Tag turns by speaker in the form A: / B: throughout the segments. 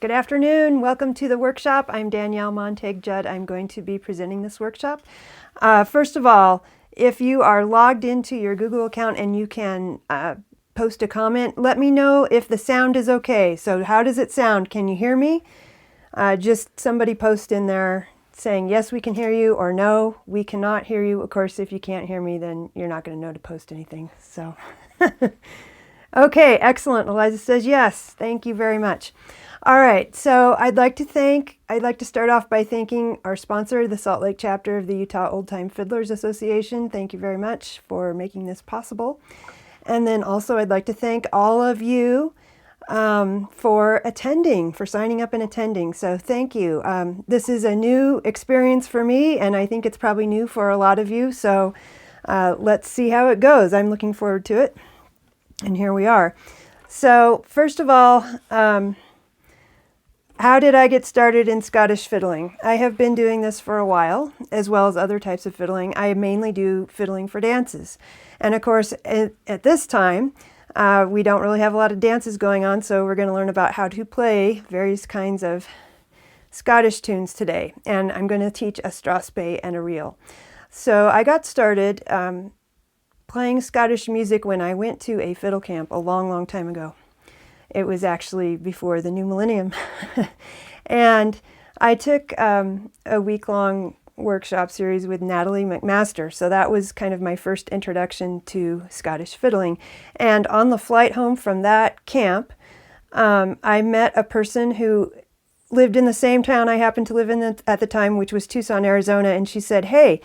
A: Good afternoon. Welcome to the workshop. I'm Danielle Montague-Judd. I'm going to be presenting this workshop. First of all, if you are logged into your Google account and you can post a comment, let me know if the sound is okay. So how does it sound? Can you hear me? Just somebody post in there saying, yes, we can hear you, or no, we cannot hear you. Of course, if you can't hear me, then you're not going to know to post anything. So, okay, excellent. Eliza says yes. Thank you very much. All right, so I'd like to start off by thanking our sponsor, the Salt Lake chapter of the Utah Old Time Fiddlers Association. Thank you very much for making this possible. And then also I'd like to thank all of you for attending, for signing up and attending. So thank you. This is a new experience for me, and I think it's probably new for a lot of you. So let's see how it goes. I'm looking forward to it. And here we are. So first of all, how did I get started in Scottish fiddling? I have been doing this for a while, as well as other types of fiddling. I mainly do fiddling for dances. And of course, at this time, we don't really have a lot of dances going on, so we're going to learn about how to play various kinds of Scottish tunes today. And I'm going to teach a strathspey and a reel. So I got started playing Scottish music when I went to a fiddle camp a long, long time ago. It was actually before the new millennium. And I took a week-long workshop series with Natalie McMaster. So that was kind of my first introduction to Scottish fiddling. And on the flight home from that camp, I met a person who lived in the same town I happened to live in at the time, which was Tucson, Arizona. And she said, hey,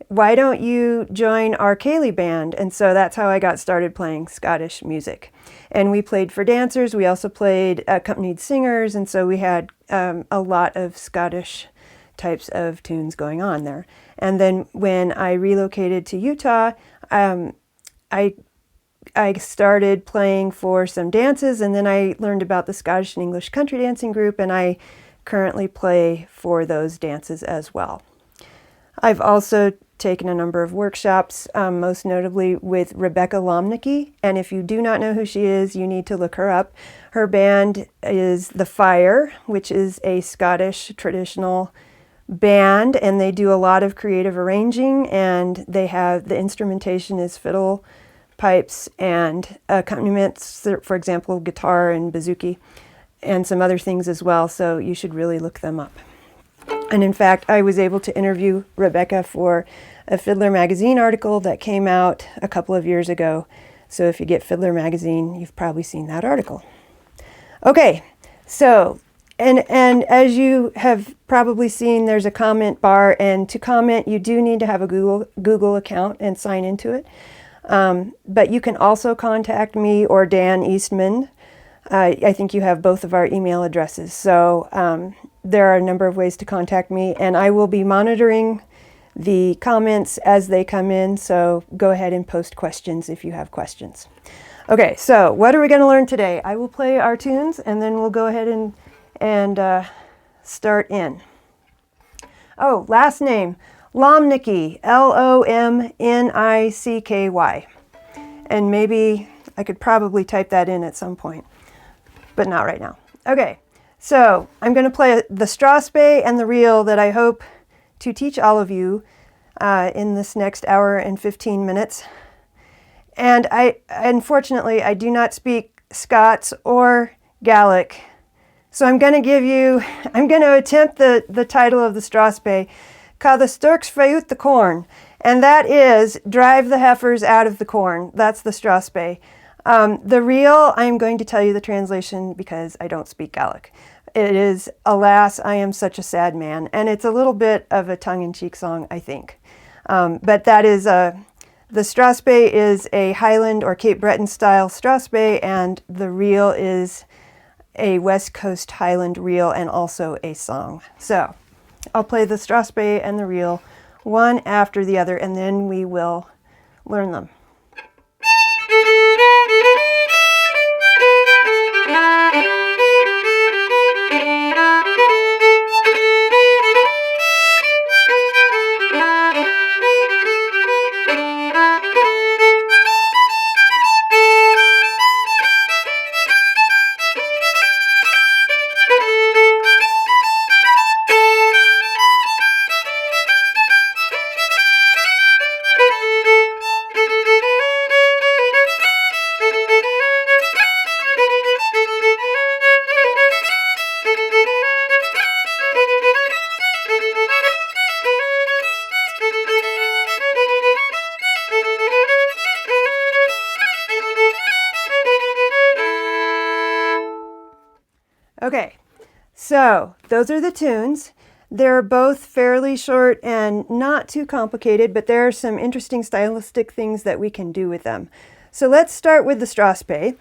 A: why don't you join our Ceilidh band? And so that's how I got started playing Scottish music. And we played for dancers. We also played accompanied singers. And so we had a lot of Scottish types of tunes going on there. And then when I relocated to Utah, I started playing for some dances, and then I learned about the Scottish and English country dancing group, and I currently play for those dances as well. I've also taken a number of workshops, most notably with Rebecca Lomnicki. And if you do not know who she is, you need to look her up. Her band is The Fire, which is a Scottish traditional band, and they do a lot of creative arranging, and they have the instrumentation is fiddle, pipes, and accompaniments, for example, guitar and bouzouki, and some other things as well. So you should really look them up. And in fact, I was able to interview Rebecca for a Fiddler magazine article that came out a couple of years ago. So if you get Fiddler magazine, you've probably seen that article. Okay, so, and as you have probably seen, there's a comment bar, and to comment, you do need to have a Google account and sign into it. But you can also contact me or Dan Eastman. I think you have both of our email addresses. So there are a number of ways to contact me, and I will be monitoring the comments as they come in. So go ahead and post questions if you have questions. Okay, so what are we going to learn today? I will play our tunes, and then we'll go ahead and start in. Oh, last name, Lomnicki, Lomnicky. And maybe I could probably type that in at some point, but not right now. Okay, so I'm going to play the strathspey and the reel that I hope to teach all of you in this next hour and 15 minutes. And unfortunately, I do not speak Scots or Gaelic. So I'm going to attempt the title of the strathspey, called the Stirks frae the corn. And that is, drive the heifers out of the corn. That's the strathspey. The reel, I'm going to tell you the translation because I don't speak Gaelic. It is, alas, I am such a sad man. And it's a little bit of a tongue-in-cheek song, I think. But that is, the strathspey is a Highland or Cape Breton style strathspey, and the reel is a West Coast Highland reel and also a song. So I'll play the strathspey and the reel one after the other, and then we will learn them. Okay, so those are the tunes. They're both fairly short and not too complicated, but there are some interesting stylistic things that we can do with them. So let's start with the Strathspey.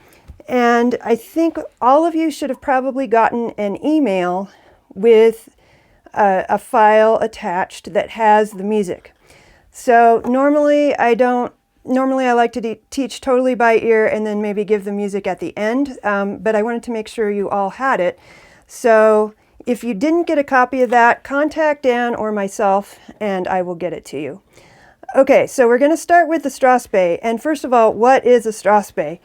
A: And I think all of you should have probably gotten an email with a file attached that has the music. So normally I like to teach totally by ear and then maybe give the music at the end, but I wanted to make sure you all had it. So if you didn't get a copy of that, contact Dan or myself and I will get it to you. Okay, so we're going to start with the Strathspey. And first of all, what is a Strathspey?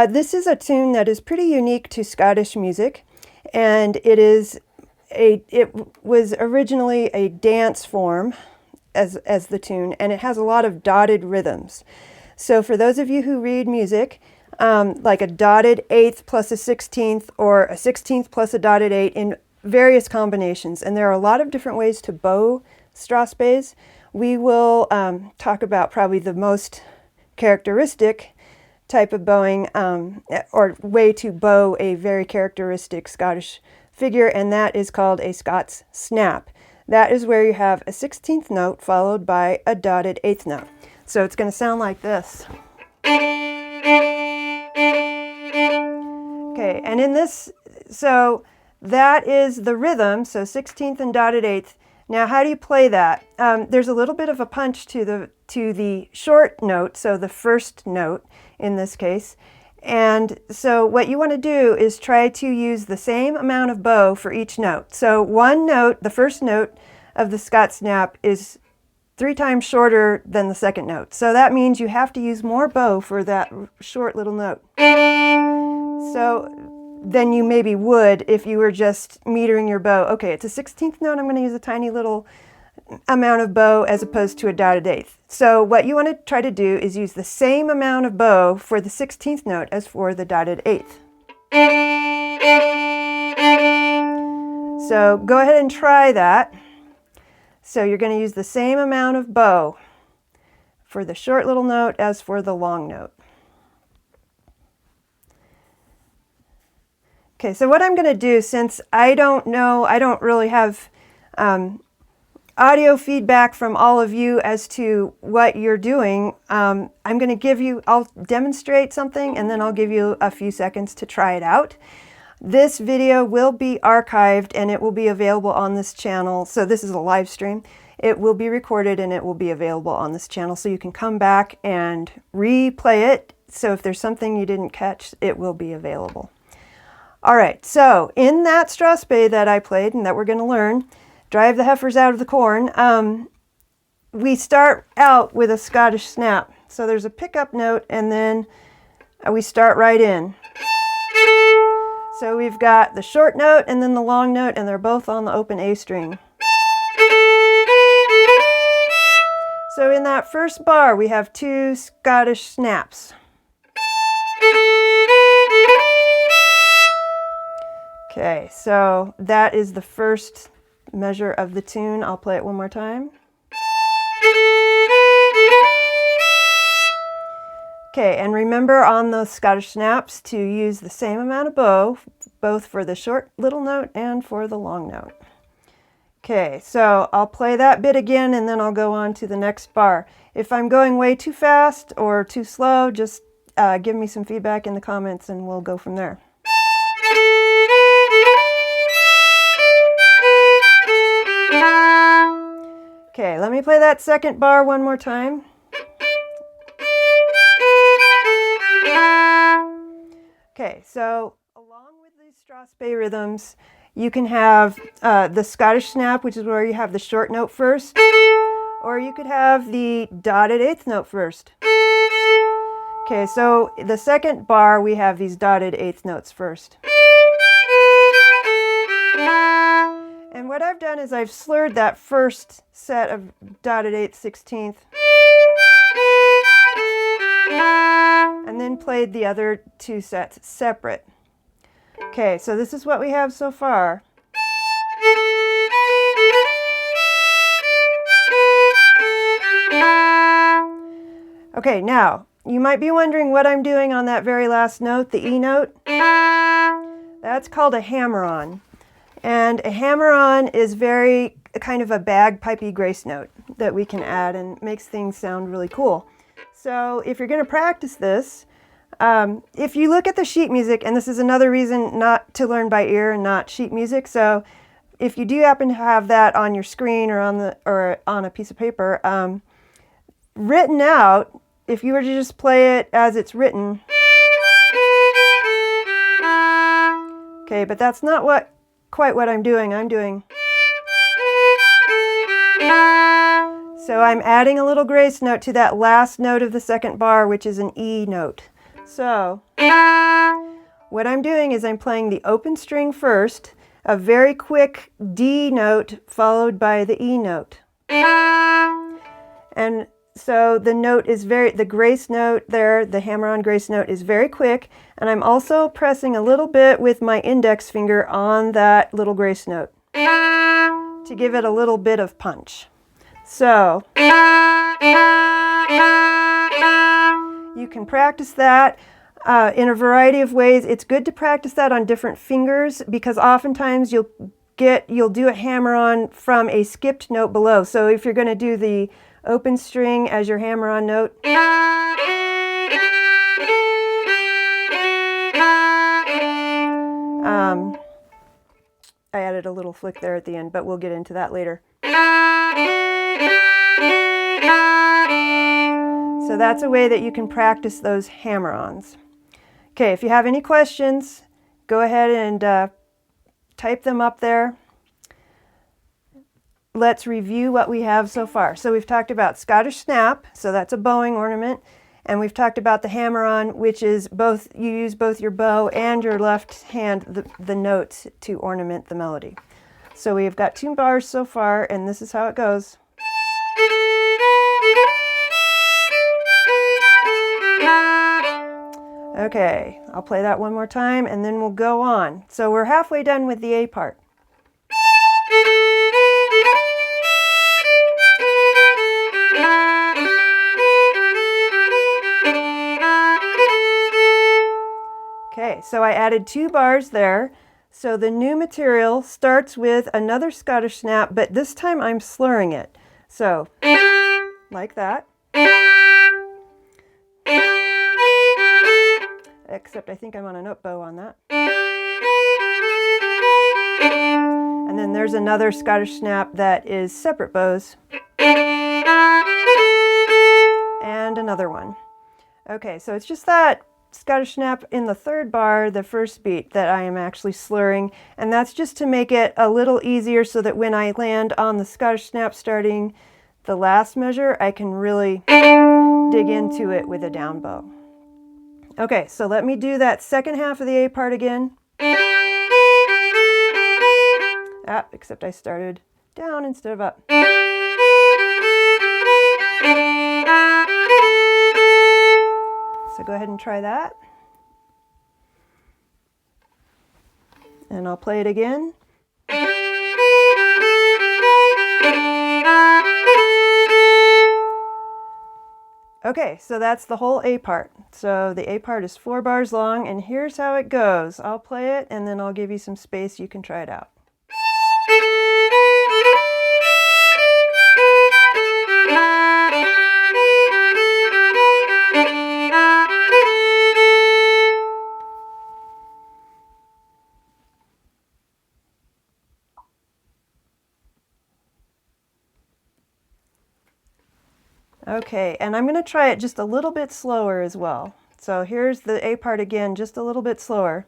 A: This is a tune that is pretty unique to Scottish music, and it was originally a dance form as the tune, and it has a lot of dotted rhythms. So for those of you who read music, like a dotted eighth plus a 16th, or a 16th plus a dotted eight in various combinations, and there are a lot of different ways to bow Strathspeys. We will talk about probably the most characteristic type of bowing, or way to bow a very characteristic Scottish figure, and that is called a Scots snap. That is where you have a 16th note followed by a dotted 8th note. So it's going to sound like this. Okay, and in this, so that is the rhythm, so 16th and dotted 8th. Now, how do you play that? There's a little bit of a punch to the short note, so the first note in this case. And so what you want to do is try to use the same amount of bow for each note. So one note, the first note of the Scots snap, is 3 times shorter than the second note. So that means you have to use more bow for that short little note. So than you maybe would if you were just metering your bow. Okay, it's a 16th note, I'm going to use a tiny little amount of bow as opposed to a dotted eighth. So what you want to try to do is use the same amount of bow for the 16th note as for the dotted eighth. So go ahead and try that. So you're going to use the same amount of bow for the short little note as for the long note. Okay, so what I'm going to do, since I don't really have audio feedback from all of you as to what you're doing, I'm going to I'll demonstrate something and then I'll give you a few seconds to try it out. This video will be archived and it will be available on this channel. So this is a live stream. It will be recorded and it will be available on this channel. So you can come back and replay it. So if there's something you didn't catch, it will be available. All right, so in that Strathspey that I played and that we're going to learn, Drive the Heifers Out of the Corn, we start out with a Scottish snap. So there's a pickup note and then we start right in. So we've got the short note and then the long note, and they're both on the open A string. So in that first bar, we have 2 Scottish snaps. Okay, so that is the first measure of the tune. I'll play it one more time. Okay, and remember on those Scottish snaps to use the same amount of bow, both for the short little note and for the long note. Okay, so I'll play that bit again and then I'll go on to the next bar. If I'm going way too fast or too slow, just give me some feedback in the comments and we'll go from there. Okay, let me play that second bar one more time. Okay, so along with these Strathspey rhythms, you can have the Scottish snap, which is where you have the short note first, or you could have the dotted 8th note first. Okay, so the second bar, we have these dotted 8th notes first. And what I've done is I've slurred that first set of dotted 8th, 16th, and then played the other 2 sets separate. Okay, so this is what we have so far. Okay, now, you might be wondering what I'm doing on that very last note, the E note. That's called a hammer-on. And a hammer-on is very kind of a bagpipey grace note that we can add and makes things sound really cool. So if you're going to practice this, if you look at the sheet music, and this is another reason not to learn by ear and not sheet music, so if you do happen to have that on your screen or on a piece of paper, written out, if you were to just play it as it's written, okay, but that's not quite what I'm doing. I'm doing, so I'm adding a little grace note to that last note of the second bar, which is an E note. So what I'm doing is I'm playing the open string first, a very quick D note followed by the E note. And so the note is the grace note there, the hammer-on grace note is very quick, and I'm also pressing a little bit with my index finger on that little grace note to give it a little bit of punch. So you can practice that in a variety of ways. It's good to practice that on different fingers because oftentimes you'll do a hammer-on from a skipped note below. So if you're going to do the open string as your hammer-on note, I added a little flick there at the end, but we'll get into that later. So that's a way that you can practice those hammer-ons. Okay, if you have any questions, go ahead and type them up there. Let's review what we have so far. So we've talked about Scottish snap, so that's a bowing ornament, and we've talked about the hammer-on, which is you use both your bow and your left hand, the notes, to ornament the melody. So we've got 2 bars so far, and this is how it goes. Okay, I'll play that one more time and then we'll go on. So we're halfway done with the A part. Okay, so I added 2 bars there. So the new material starts with another Scottish snap, but this time I'm slurring it. So, like that. Except I think I'm on an up bow on that. And then there's another Scottish snap that is separate bows. And another one. Okay, so it's just that Scottish snap in the 3rd bar, the first beat, that I am actually slurring. And that's just to make it a little easier so that when I land on the Scottish snap starting the last measure, I can really dig into it with a down bow. Okay, so let me do that second half of the A part again. Except I started down instead of up. So go ahead and try that. And I'll play it again. Okay, so that's the whole A part. So the A part is 4 bars long, and here's how it goes. I'll play it, and then I'll give you some space. You can try it out. Okay, and I'm going to try it just a little bit slower as well. So here's the A part again, just a little bit slower.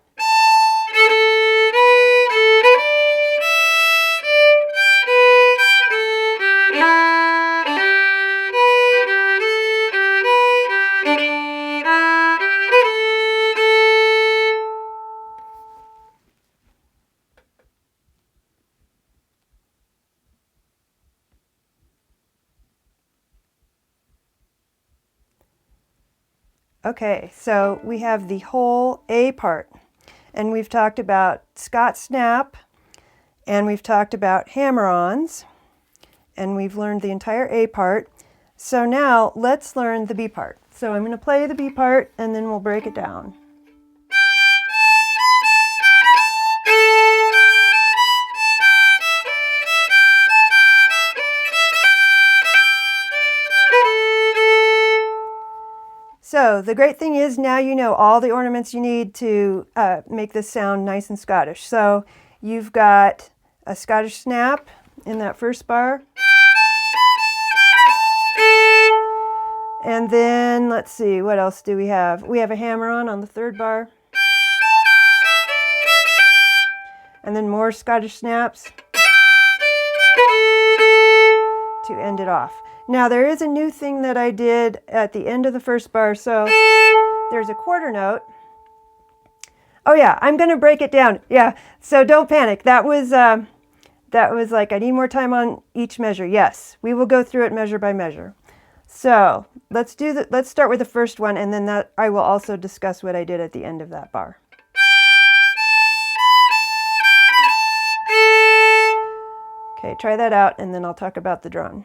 A: Okay, so we have the whole A part, and we've talked about Scott snap, and we've talked about hammer-ons, and we've learned the entire A part. So now let's learn the B part. So I'm going to play the B part, and then we'll break it down. So the great thing is now you know all the ornaments you need to make this sound nice and Scottish. So you've got a Scottish snap in that first bar. And then let's see, what else do we have? We have a hammer-on the third bar. And then more Scottish snaps to end it off. Now there is a new thing that I did at the end of the first bar. So there's a quarter note. Oh yeah, I'm going to break it down. Yeah, so don't panic. That was like, I need more time on each measure. Yes, we will go through it measure by measure. So let's start with the first one, and then that I will also discuss what I did at the end of that bar. Okay, try that out, and then I'll talk about the drone.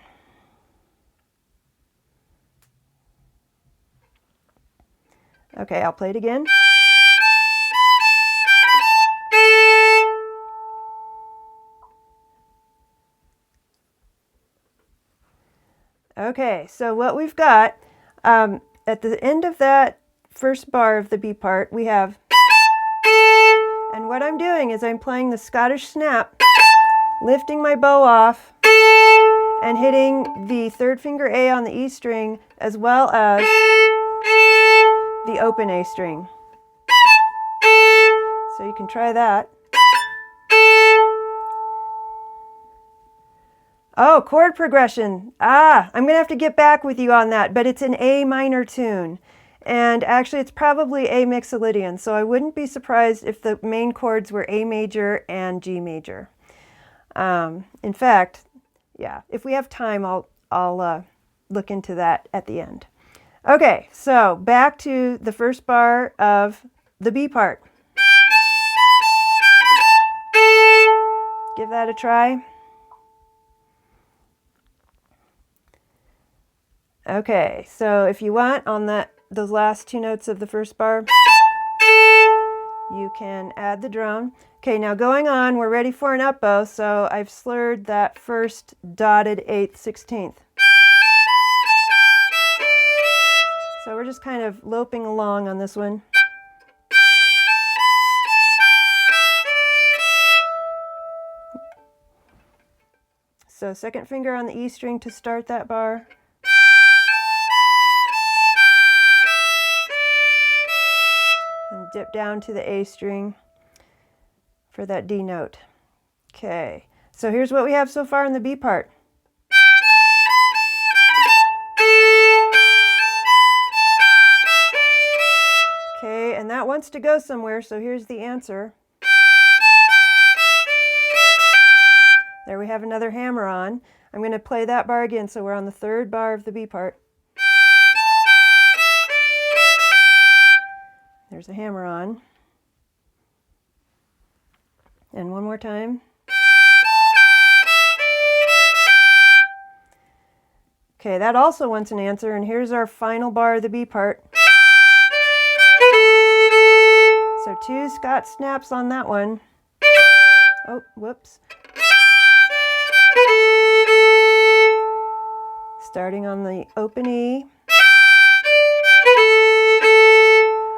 A: Okay, I'll play it again. Okay, so what we've got, at the end of that first bar of the B part, we have, and what I'm doing is I'm playing the Scottish snap, lifting my bow off, and hitting the third finger A on the E string, as well as the open A string. So you can try that. Oh, chord progression. I'm going to have to get back with you on that, but it's an A minor tune. And actually, it's probably A mixolydian, so I wouldn't be surprised if the main chords were A major and G major. In fact, yeah, if we have time, I'll look into that at the end. Okay, so back to the first bar of the B part. Give that a try. Okay, so if you want on those last two notes of the first bar, you can add the drone. Okay, now going on, we're ready for an up bow, so I've slurred that first dotted 8th 16th. So we're just kind of loping along on this one. So second finger on the E string to start that bar. And dip down to the A string for that D note. Okay, so here's what we have so far in the B part. Okay, and that wants to go somewhere, so here's the answer. There we have another hammer on. I'm going to play that bar again, so we're on the third bar of the B part. There's a hammer on. And one more time. Okay, that also wants an answer, and here's our final bar of the B part. So 2 Scott snaps on that one. Oh, whoops. Starting on the open E.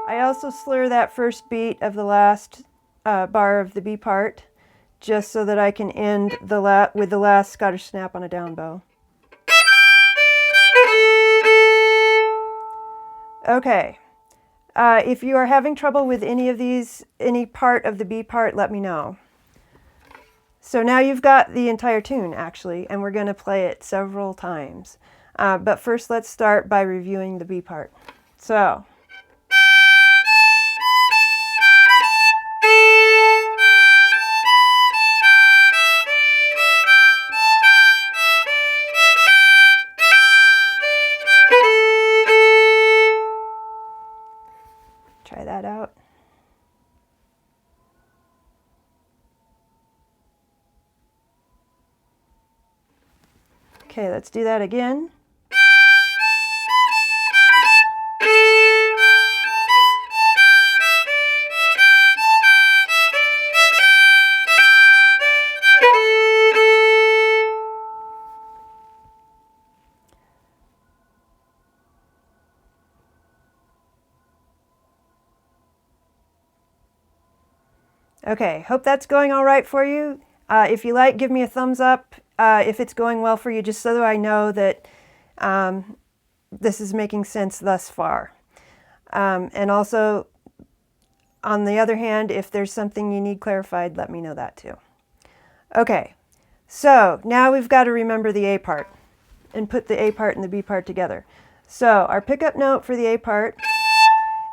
A: I also slur that first beat of the last bar of the B part, just so that I can end with the last Scottish snap on a down bow. Okay, if you are having trouble with any part of the B part, let me know. So now you've got the entire tune, actually, and we're going to play it several times. But first, let's start by reviewing the B part. So. Try that out. Okay, let's do that again. Okay, hope that's going all right for you. If you like, give me a thumbs up if it's going well for you, just so that I know that this is making sense thus far. And also, on the other hand, if there's something you need clarified, let me know that too. Okay, so now we've got to remember the A part and put the A part and the B part together. So our pickup note for the A part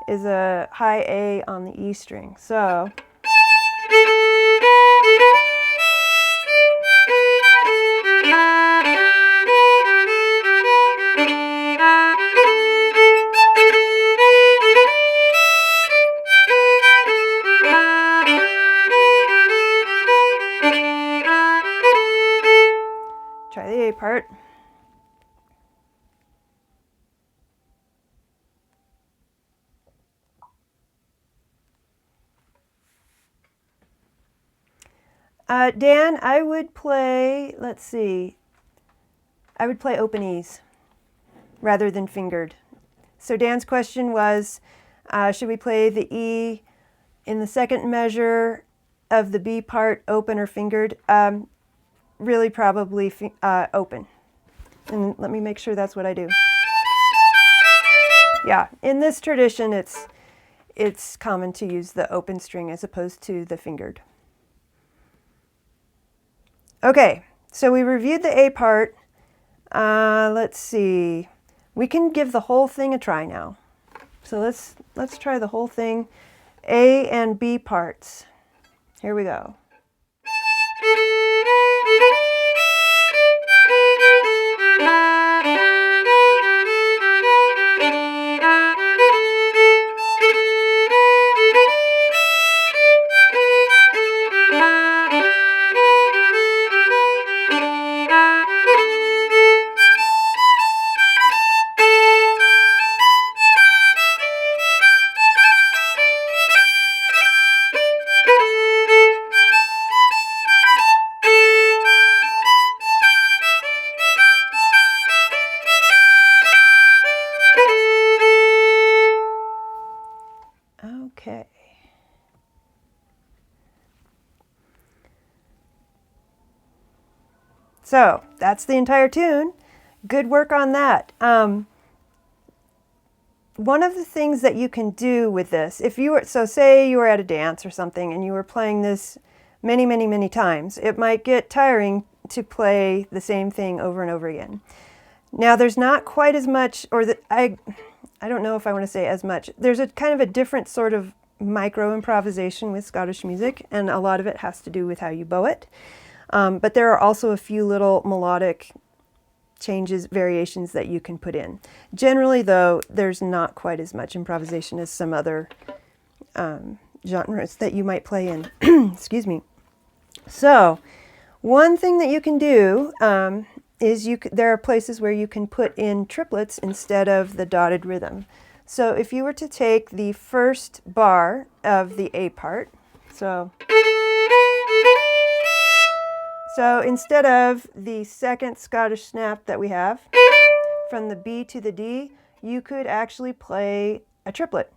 A: is a high A on the E string. So try the A part. Dan, I would play, let's see, I would play open E's rather than fingered. So Dan's question was, should we play the E in the second measure of the B part, open or fingered? Really probably open. And let me make sure that's what I do. Yeah, in this tradition, it's common to use the open string as opposed to the fingered. Okay, so we reviewed the A part. Let's see. We can give the whole thing a try now. So let's try the whole thing. A and B parts. Here we go. Okay. So that's the entire tune. Good work on that. One of the things that you can do with this, if you were, so say you were at a dance or something and you were playing this many, many, many times, it might get tiring to play the same thing over and over again. Now there's not quite as much, or I don't know if I want to say as much. There's a kind of a different sort of micro improvisation with Scottish music, and a lot of it has to do with how you bow it. But there are also a few little melodic changes, variations that you can put in. Generally, though, there's not quite as much improvisation as some other genres that you might play in. Excuse me. So, one thing that you can do is there are places where you can put in triplets instead of the dotted rhythm. So if you were to take the first bar of the A part, so instead of the second Scottish snap that we have, from the B to the D, you could actually play a triplet.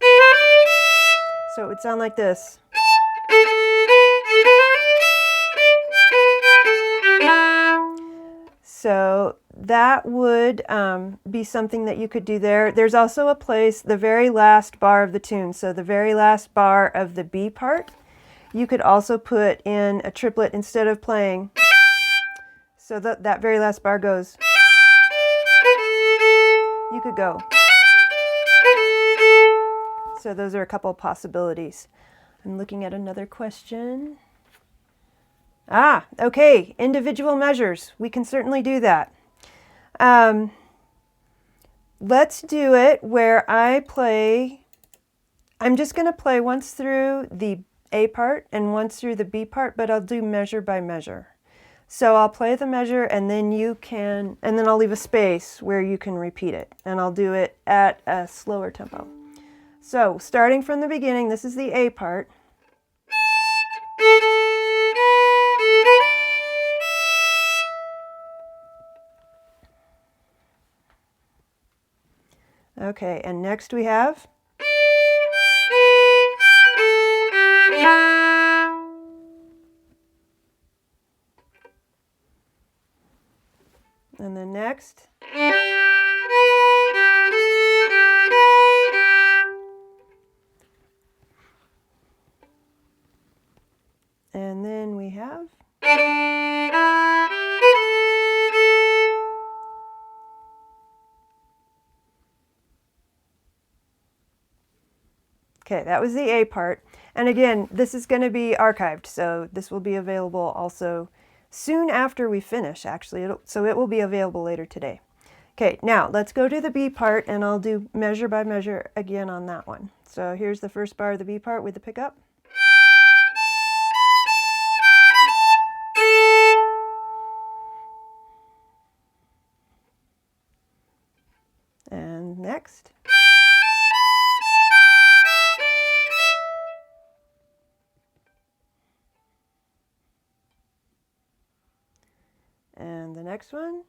A: So it would sound like this. So that would be something that you could do there. There's also a place, the very last bar of the tune, so the very last bar of the B part, you could also put in a triplet instead of playing. So that very last bar goes. You could go. So those are a couple possibilities. I'm looking at another question. Okay, individual measures. We can certainly do that. Let's do it where I'm just going to play once through the A part and once through the B part, but I'll do measure by measure. So I'll play the measure and then and then I'll leave a space where you can repeat it, and I'll do it at a slower tempo. So starting from the beginning, this is the A part. Okay, and next we have next. And then we have. Okay, that was the A part. And again, this is going to be archived, so this will be available also soon after we finish, actually. So it will be available later today. Okay, now let's go to the B part, and I'll do measure by measure again on that one. So here's the first bar of the B part with the pickup. And next. And the next one.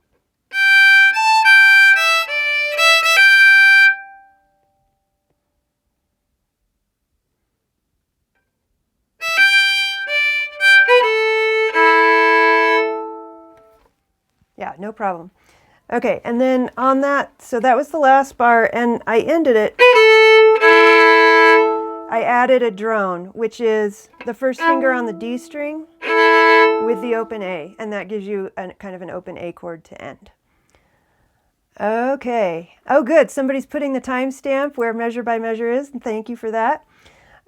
A: Yeah, no problem. Okay, and then on that, so that was the last bar, and I ended it. I added a drone, which is the first finger on the D string with the open A, and that gives you kind of an open A chord to end. Okay. Oh, good. Somebody's putting the timestamp where measure by measure is, and thank you for that.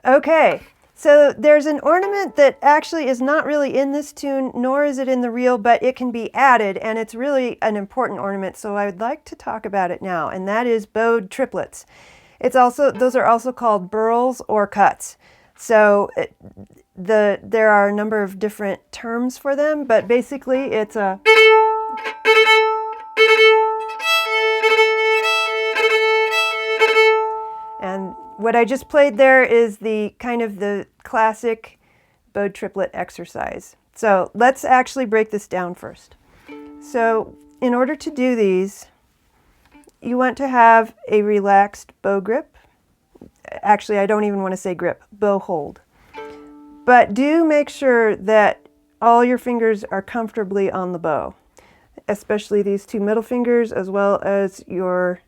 A: Okay. So there's an ornament that actually is not really in this tune, nor is it in the reel, but it can be added, and it's really an important ornament, so I would like to talk about it now, and that is bowed triplets. Those are also called burls or cuts. So there are a number of different terms for them, but basically it's a... And what I just played there is the kind of the classic bowed triplet exercise. So let's actually break this down first. So in order to do these, you want to have a relaxed bow grip. Actually, I don't even want to say grip, bow hold. But do make sure that all your fingers are comfortably on the bow, especially these two middle fingers, as well as your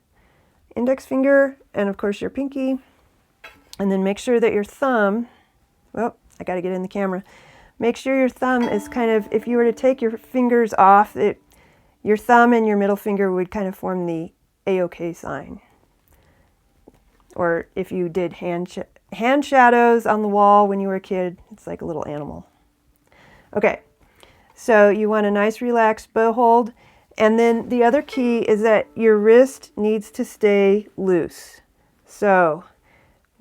A: index finger, and of course your pinky. And then make sure that your thumb, well, I got to get in the camera. Make sure your thumb is kind of, if you were to take your fingers off, your thumb and your middle finger would kind of form the A-OK sign. Or if you did hand shadows on the wall when you were a kid, it's like a little animal. Okay, so you want a nice relaxed bow hold. And then the other key is that your wrist needs to stay loose. So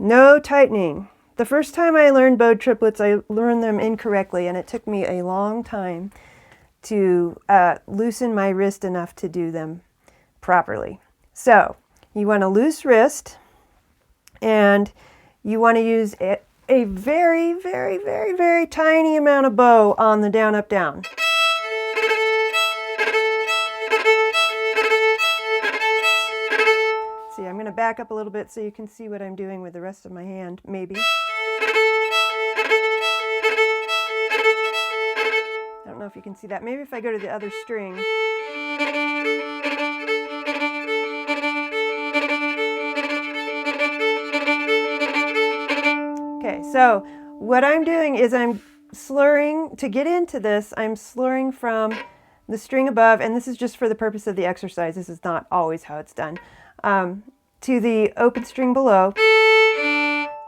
A: no tightening. The first time I learned bowed triplets, I learned them incorrectly, and it took me a long time to loosen my wrist enough to do them properly. So you want a loose wrist, and you want to use a very, very, very, very tiny amount of bow on the down, up, down. See, I'm going to back up a little bit so you can see what I'm doing with the rest of my hand, maybe. I don't know if you can see that. Maybe if I go to the other string. Okay, so what I'm doing is I'm slurring, to get into this, I'm slurring from the string above, and this is just for the purpose of the exercise. This is not always how it's done. To the open string below,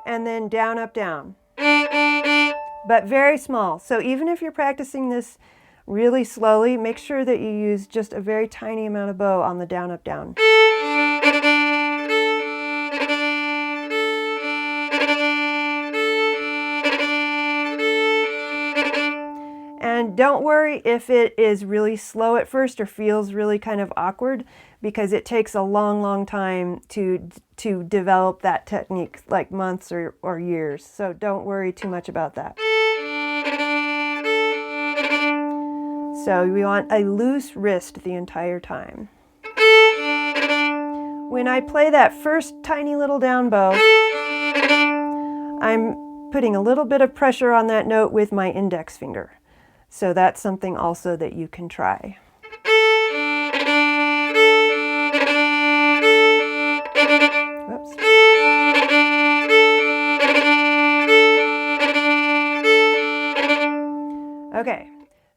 A: and then down, up, down. But very small. So even if you're practicing this really slowly, make sure that you use just a very tiny amount of bow on the down, up, down. And don't worry if it is really slow at first or feels really kind of awkward, because it takes a long, long time to develop that technique, like months or years. So don't worry too much about that. So we want a loose wrist the entire time. When I play that first tiny little down bow, I'm putting a little bit of pressure on that note with my index finger. So that's something also that you can try.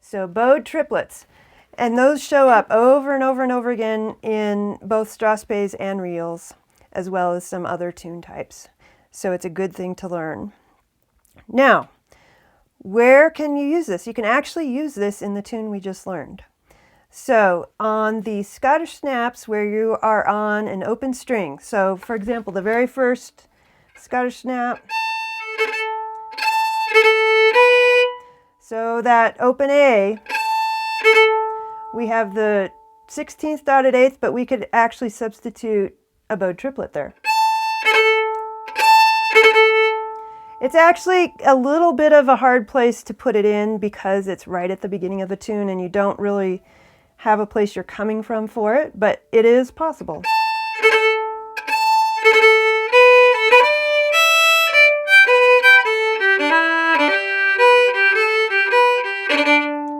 A: So bowed triplets. And those show up over and over and over again in both strathspeys and reels, as well as some other tune types. So it's a good thing to learn. Now, where can you use this? You can actually use this in the tune we just learned. So on the Scottish snaps where you are on an open string. So for example, the very first Scottish snap. So that open A, we have the 16th dotted eighth, but we could actually substitute a bowed triplet there. It's actually a little bit of a hard place to put it in because it's right at the beginning of the tune and you don't really have a place you're coming from for it, but it is possible.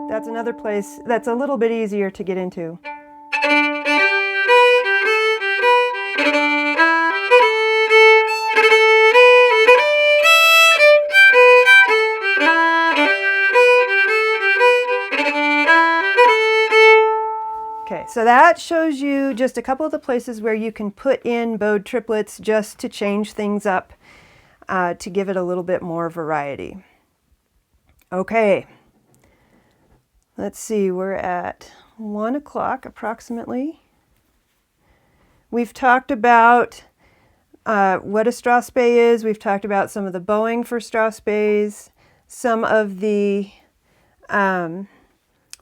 A: That's another place that's a little bit easier to get into. Okay, so that shows you just a couple of the places where you can put in bowed triplets just to change things up, to give it a little bit more variety. Okay, let's see, we're at 1 o'clock approximately. We've talked about what a strathspey is. We've talked about some of the bowing for strathspeys, some of the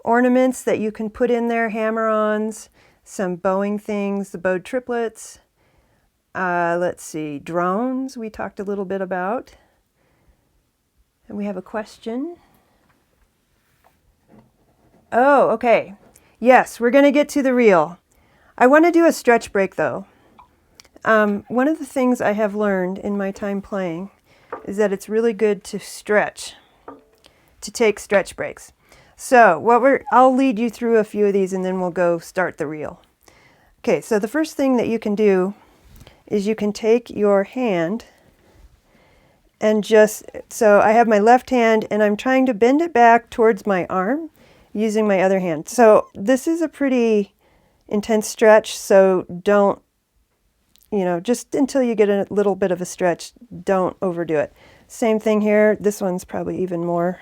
A: ornaments that you can put in there, hammer-ons, some bowing things, the bowed triplets. Let's see, drones we talked a little bit about. And we have a question. Oh, okay. Yes, we're going to get to the reel. I want to do a stretch break though. One of the things I have learned in my time playing is that it's really good to stretch, to take stretch breaks. So I'll lead you through a few of these and then we'll go start the reel. Okay, so the first thing that you can do is you can take your hand and so I have my left hand and I'm trying to bend it back towards my arm using my other hand. So this is a pretty intense stretch, so don't, just until you get a little bit of a stretch, don't overdo it. Same thing here. This one's probably even more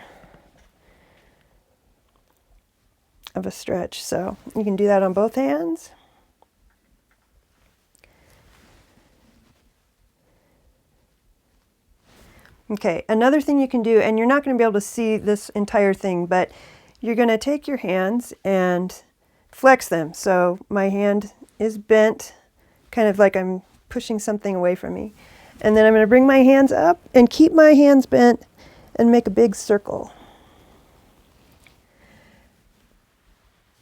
A: of a stretch, so you can do that on both hands. Okay, another thing you can do, and you're not going to be able to see this entire thing, but you're going to take your hands and flex them. So my hand is bent, kind of like I'm pushing something away from me. And then I'm going to bring my hands up and keep my hands bent and make a big circle.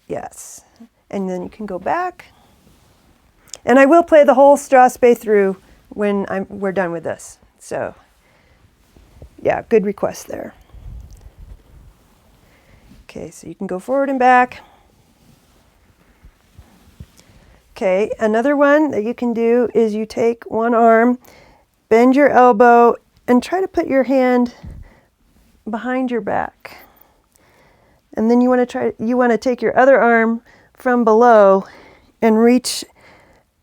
A: Yes, and then you can go back. And I will play the whole strathspey through when we're done with this. So, yeah, good request there. Okay, so you can go forward and back. Okay, another one that you can do is you take one arm, bend your elbow, and try to put your hand behind your back. And then you want to take your other arm from below and reach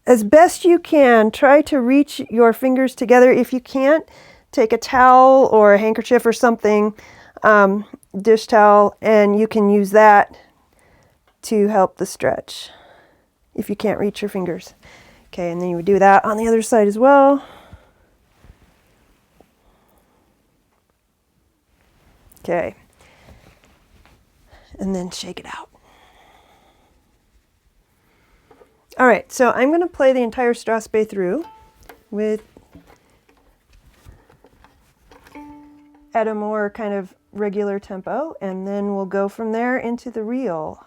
A: as best you can. Try to reach your fingers together. If you can't, take a towel or a handkerchief or something, dish towel, and you can use that to help the stretch if you can't reach your fingers. Okay, and then you would do that on the other side as well. Okay. And then shake it out. All right, so I'm going to play the entire strathspey through at a more kind of regular tempo, and then we'll go from there into the reel.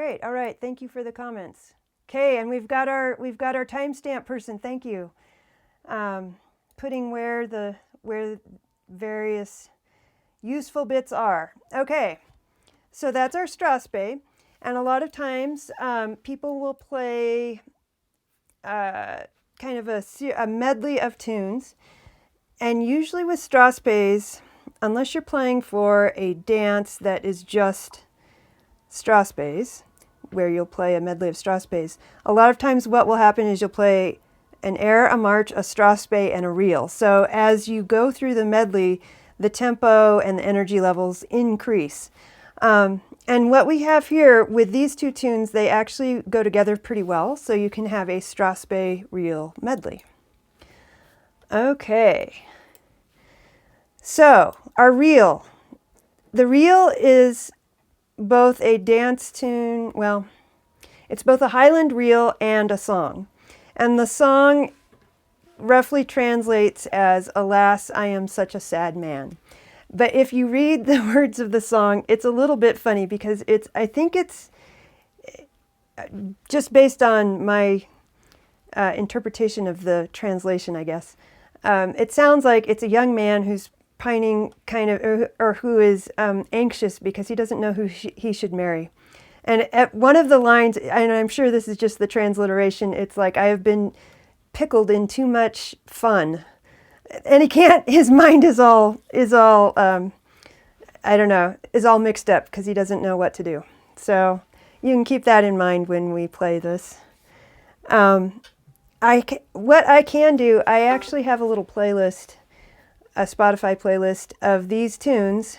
A: great. All right. Thank you for the comments. Okay, and we've got our timestamp person. Thank you. Putting where various useful bits are. Okay, so that's our Strathspey, and a lot of times people will play kind of a medley of tunes, and usually with Strathspeys, unless you're playing for a dance that is just Strathspeys, where you'll play a medley of Strathspeys, a lot of times what will happen is you'll play an air, a march, a Strathspey, and a reel. So as you go through the medley, the tempo and the energy levels increase. And what we have here with these two tunes, they actually go together pretty well, so you can have a Strathspey-Reel medley. Okay, so our reel. The reel is both a dance tune, well, it's both a Highland reel and a song. And the song roughly translates as, "Alas, I am such a sad man." But if you read the words of the song, it's a little bit funny because I think it's just based on my interpretation of the translation, I guess. It sounds like it's a young man who's pining kind of, or who is anxious because he doesn't know who he should marry. And at one of the lines, and I'm sure this is just the transliteration, it's like, "I have been pickled in too much fun." And he can't, his mind is all I don't know, is all mixed up because he doesn't know what to do. So you can keep that in mind when we play this. What I can do, I actually have a little playlist, a Spotify playlist of these tunes,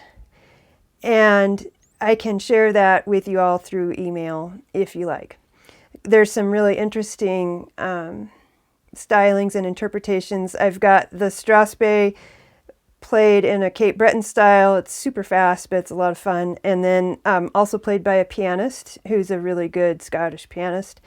A: and I can share that with you all through email if you like. There's some really interesting stylings and interpretations. I've got the Strathspey played in a Cape Breton style. It's super fast, but it's a lot of fun. And then also played by a pianist who's a really good Scottish pianist.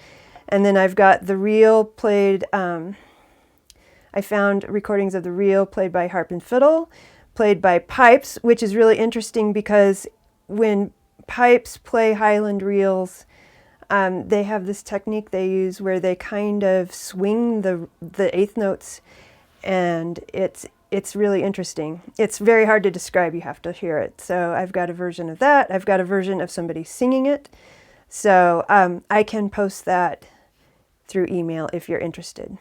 A: And then I've got the reel played, I found recordings of the reel played by harp and fiddle, played by pipes, which is really interesting because when pipes play Highland reels, they have this technique they use where they kind of swing the eighth notes, and it's really interesting. It's very hard to describe. You have to hear it. So I've got a version of that. I've got a version of somebody singing it. So I can post that through email if you're interested.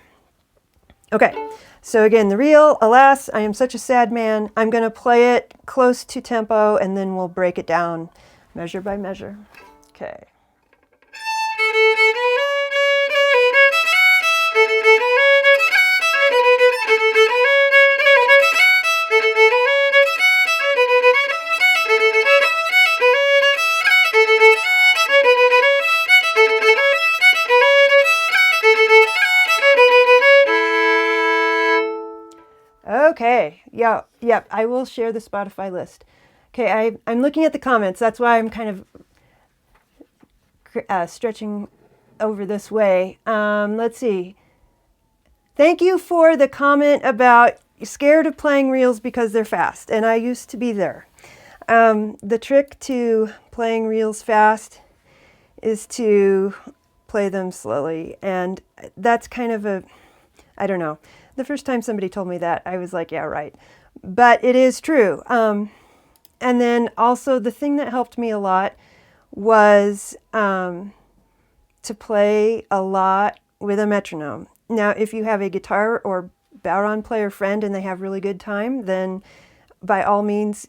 A: Okay, so again, the reel, "Alas, I am such a sad man." I'm going to play it close to tempo, and then we'll break it down measure by measure. Okay. Okay, yeah, I will share the Spotify list. Okay, I'm looking at the comments. That's why I'm kind of stretching over this way. Let's see. Thank you for the comment about you're scared of playing reels because they're fast, and I used to be there. The trick to playing reels fast is to play them slowly, and that's kind of I don't know. The first time somebody told me that, I was like, yeah, right. But it is true. And then also the thing that helped me a lot was to play a lot with a metronome. Now, if you have a guitar or bodhrán player friend and they have really good time, then by all means,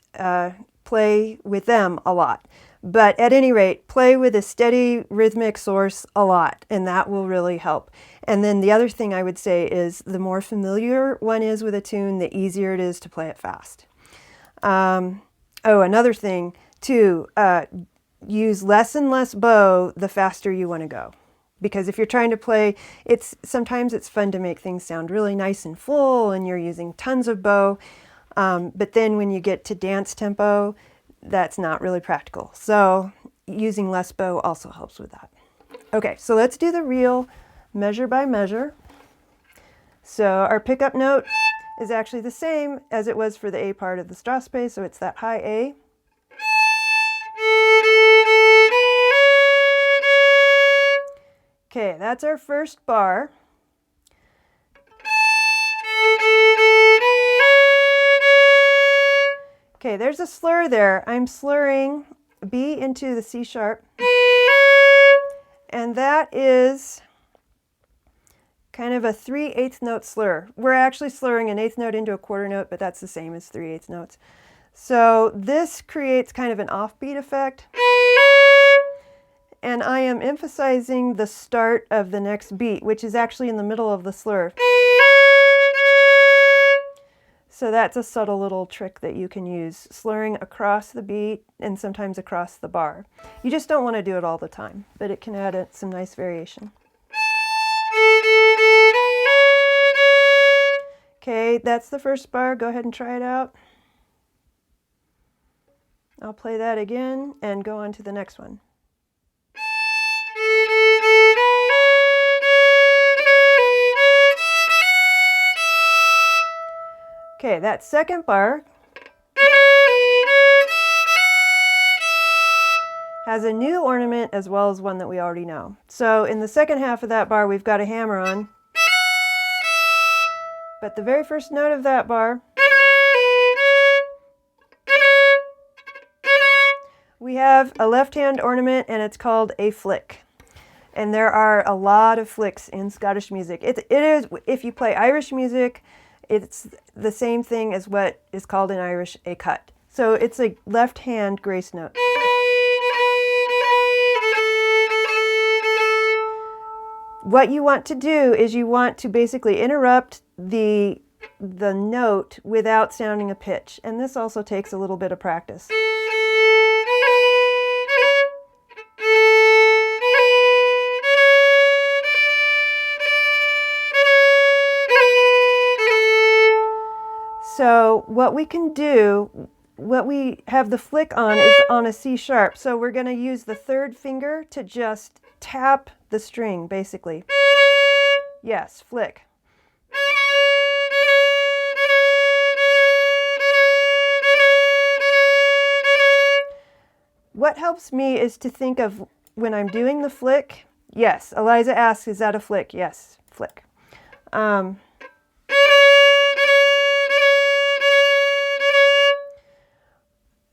A: play with them a lot. But at any rate, play with a steady rhythmic source a lot, and that will really help. And then the other thing I would say is the more familiar one is with a tune, the easier it is to play it fast. Another thing too, use less and less bow the faster you want to go. Because if you're trying to play, sometimes it's fun to make things sound really nice and full and you're using tons of bow. But then when you get to dance tempo, that's not really practical. So using less bow also helps with that. Okay, so let's do the reel measure by measure. So our pickup note is actually the same as it was for the A part of the Strathspey, so it's that high A. Okay, that's our first bar. Okay, there's a slur there. I'm slurring B into the C sharp. And that is kind of a 3/8 note slur. We're actually slurring an eighth note into a quarter note, but that's the same as 3/8 notes. So this creates kind of an offbeat effect. And I am emphasizing the start of the next beat, which is actually in the middle of the slur. So that's a subtle little trick that you can use, slurring across the beat and sometimes across the bar. You just don't want to do it all the time, but it can add some nice variation. Okay, that's the first bar. Go ahead and try it out. I'll play that again and go on to the next one. Okay, that second bar has a new ornament as well as one that we already know. So in the second half of that bar, we've got a hammer on. But the very first note of that bar, we have a left-hand ornament, and it's called a flick. And there are a lot of flicks in Scottish music. It is, if you play Irish music, it's the same thing as what is called in Irish a cut. So it's a left-hand grace note. What you want to do is you want to basically interrupt the note without sounding a pitch. And this also takes a little bit of practice. So what we can do, what we have the flick on is on a C sharp. So we're going to use the third finger to just tap the string, basically. Yes, flick. What helps me is to think of when I'm doing the flick. Yes, Eliza asks, is that a flick? Yes, flick.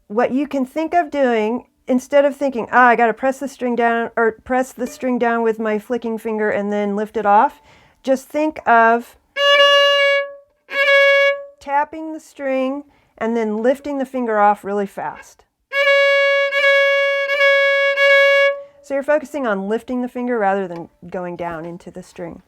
A: What you can think of doing, instead of thinking, I got to press the string down or press the string down with my flicking finger and then lift it off, just think of tapping the string and then lifting the finger off really fast. So you're focusing on lifting the finger rather than going down into the string.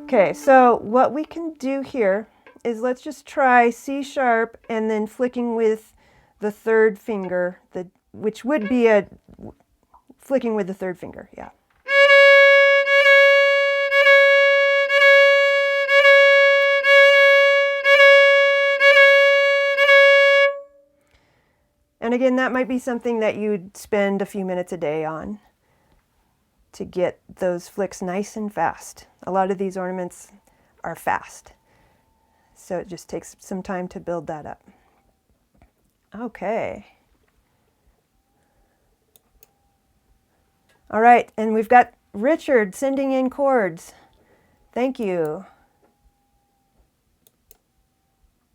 A: Okay, so what we can do here is let's just try C sharp and then flicking with the third finger, which would be a flicking with the third finger, yeah. And again, that might be something that you'd spend a few minutes a day on to get those flicks nice and fast. A lot of these ornaments are fast, so it just takes some time to build that up. Okay. All right, and we've got Richard sending in chords. Thank you.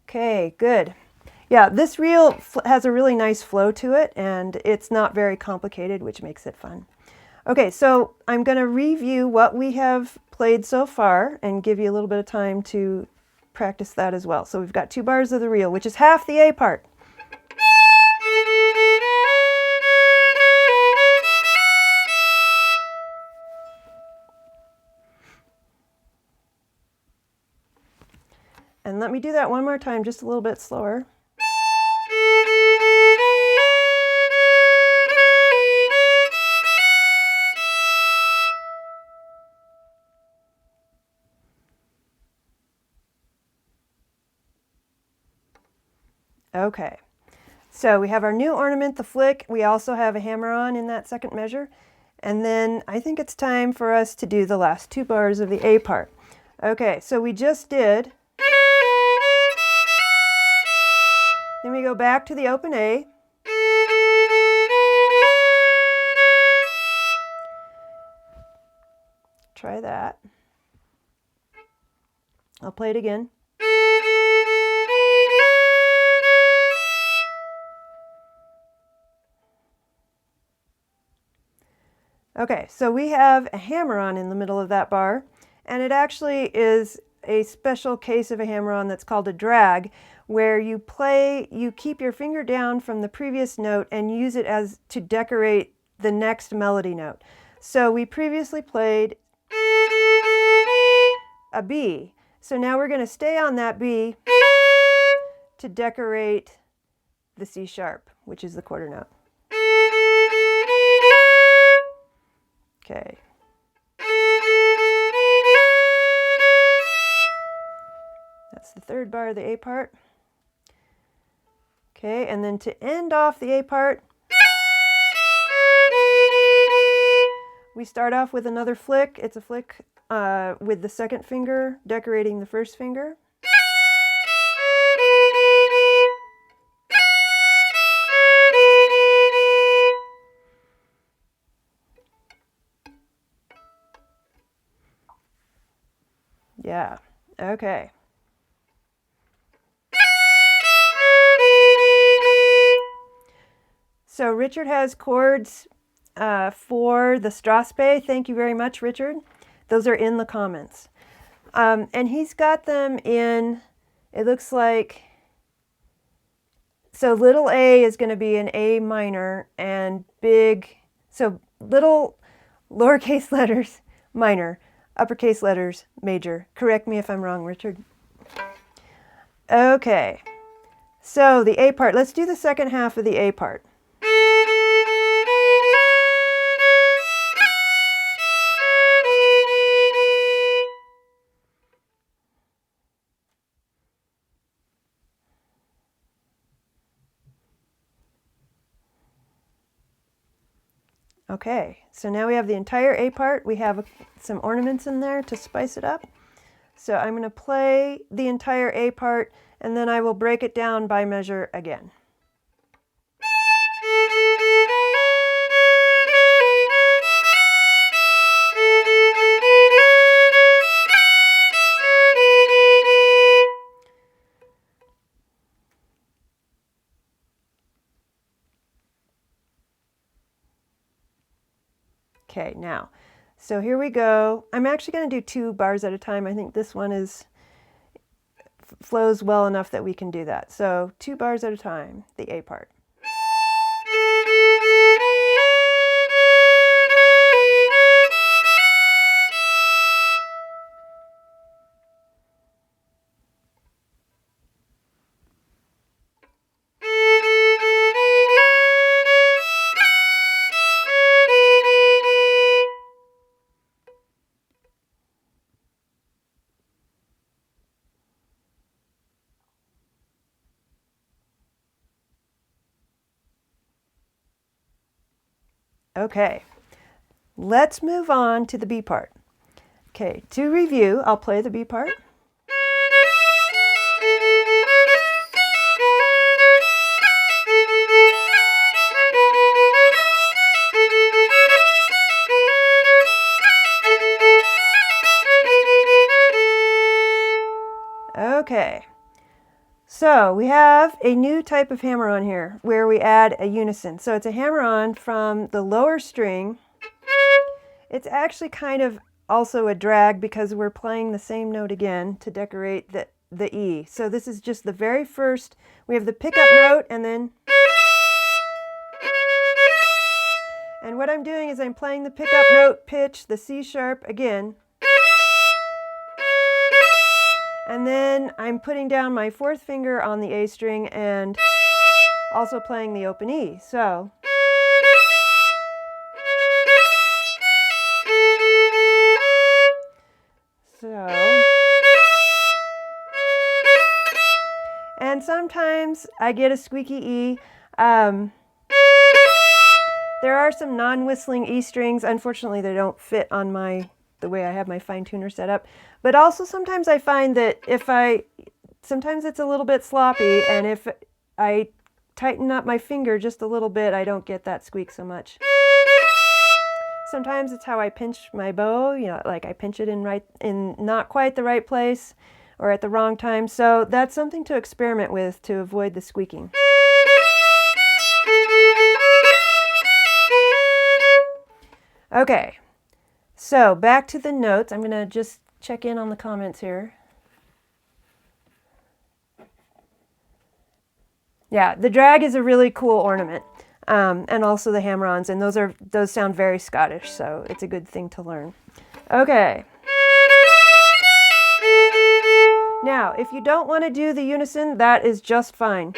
A: Okay, good. Yeah, this reel has a really nice flow to it, and it's not very complicated, which makes it fun. Okay, so I'm going to review what we have played so far and give you a little bit of time to practice that as well. So we've got 2 bars of the reel, which is half the A part. And let me do that one more time, just a little bit slower. Okay, so we have our new ornament, the flick. We also have a hammer on in that second measure. And then I think it's time for us to do the last 2 bars of the A part. Okay, so we just did. Then we go back to the open A. try that. I'll play it again. Okay, so we have a hammer-on in the middle of that bar, and it actually is a special case of a hammer-on that's called a drag, where you keep your finger down from the previous note and use it as to decorate the next melody note. So we previously played a B, so now we're going to stay on that B to decorate the C sharp, which is the quarter note. Okay. That's the third bar of the A part. Okay, and then to end off the A part, we start off with another flick. It's a flick with the second finger decorating the first finger. Yeah, okay. So Richard has chords for the Strathspey. Thank you very much, Richard. Those are in the comments. And he's got them in, it looks like, so little a is going to be an A minor, and big, so little lowercase letters, minor, uppercase letters, major. Correct me if I'm wrong, Richard. Okay, so the A part, let's do the second half of the A part. Okay, so now we have the entire A part. We have some ornaments in there to spice it up. So I'm going to play the entire A part, and then I will break it down by measure again. Okay, now, so here we go. I'm actually going to do 2 bars at a time. I think this one flows well enough that we can do that. So 2 bars at a time, the A part. Okay, let's move on to the B part. Okay, to review, I'll play the B part. Okay, so we have a new type of hammer-on here where we add a unison. So it's a hammer-on from the lower string. It's actually kind of also a drag because we're playing the same note again to decorate the E. So this is just the very first, we have the pickup note, and then, and what I'm doing is I'm playing the pickup note pitch, the C sharp again. And then I'm putting down my 4th finger on the A string and also playing the open E. So and sometimes I get a squeaky E. There are some non-whistling E strings. Unfortunately, they don't fit on the way I have my fine tuner set up. But also sometimes I find that sometimes it's a little bit sloppy, and if I tighten up my finger just a little bit, I don't get that squeak so much. Sometimes it's how I pinch my bow, you know, like I pinch it in not quite the right place or at the wrong time. So that's something to experiment with to avoid the squeaking. Okay, so back to the notes. I'm going to just check in on the comments here. Yeah, the drag is a really cool ornament, and also the hammer-ons, and those sound very Scottish, so it's a good thing to learn. Okay. Now, if you don't want to do the unison, that is just fine.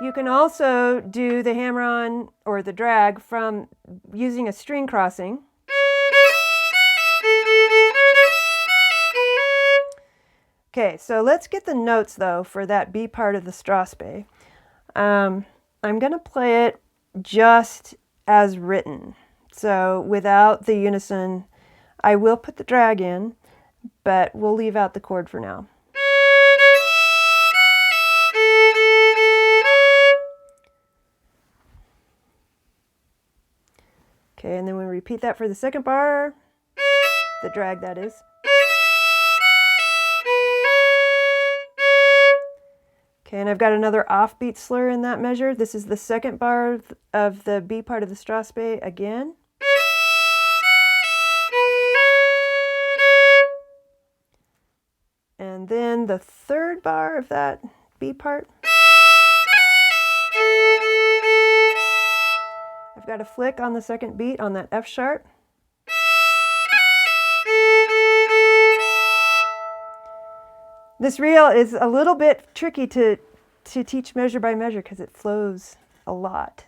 A: You can also do the hammer-on or the drag from using a string crossing. Okay, so let's get the notes though for that B part of the Strathspey. I'm going to play it just as written. So without the unison, I will put the drag in, but we'll leave out the chord for now. Okay, and then we repeat that for the second bar, the drag that is. Okay, and I've got another offbeat slur in that measure. This is the second bar of the B part of the Strathspey again. And then the third bar of that B part. I've got a flick on the second beat on that F sharp. This reel is a little bit tricky to teach measure by measure because it flows a lot.